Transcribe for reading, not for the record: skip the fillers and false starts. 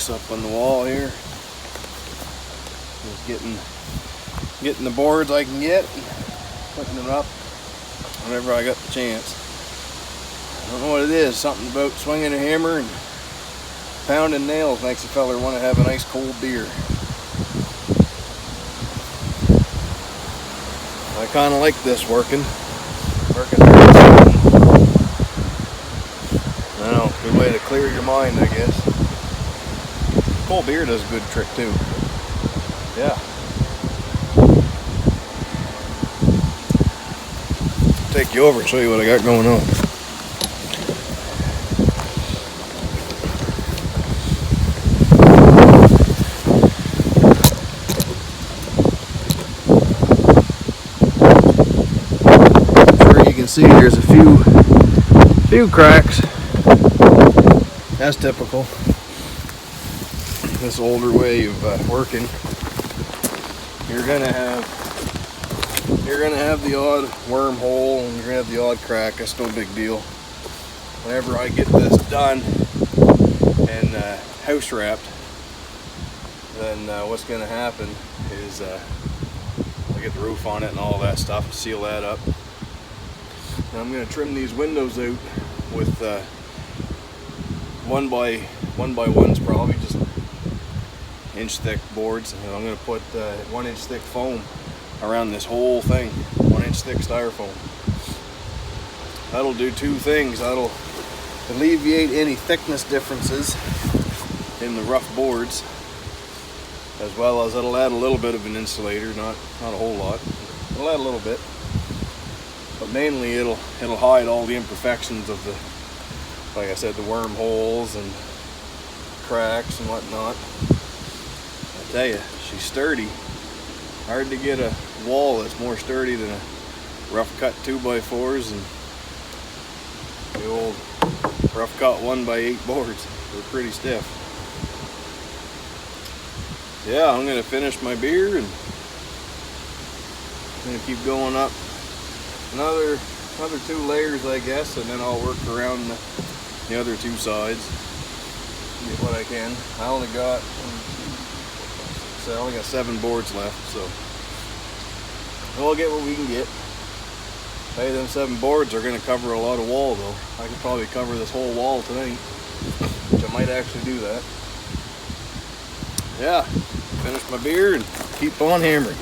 Up on the wall here. Just getting the boards I can get, putting them up whenever I got the chance. I don't know what it is, something about swinging a hammer and pounding nails makes a feller want to have a nice cold beer. I kind of like this working. I don't know, good way to clear your mind, I guess. Cold beer does a good trick too. Yeah. Take you over and show you what I got going on. Sure, you can see there's a few cracks. That's typical. This older way of working, you're gonna have the odd wormhole and you're gonna have the odd crack. That's no big deal. Whenever I get this done and house wrapped, then what's gonna happen is I get the roof on it and all that stuff, seal that up. And I'm gonna trim these windows out with 1x1s, probably just inch thick boards, and I'm going to put 1 inch thick foam around this whole thing, 1 inch thick styrofoam. That'll do two things. That'll alleviate any thickness differences in the rough boards, as well as it'll add a little bit of an insulator, not a whole lot. It'll add a little bit, but mainly it'll hide all the imperfections of the, like I said, the wormholes and cracks and whatnot. I tell you, she's sturdy. Hard to get a wall that's more sturdy than a rough cut 2x4s and the old rough cut 1x8 boards. They're pretty stiff. Yeah, I'm gonna finish my beer and I'm gonna keep going up another 2 layers, I guess, and then I'll work around the other 2 sides, get what I can. I only got 7 boards left, so we'll get what we can get. Hey, them 7 boards are going to cover a lot of wall, though. I could probably cover this whole wall tonight, which I might actually do that. Yeah, finish my beer and keep on hammering.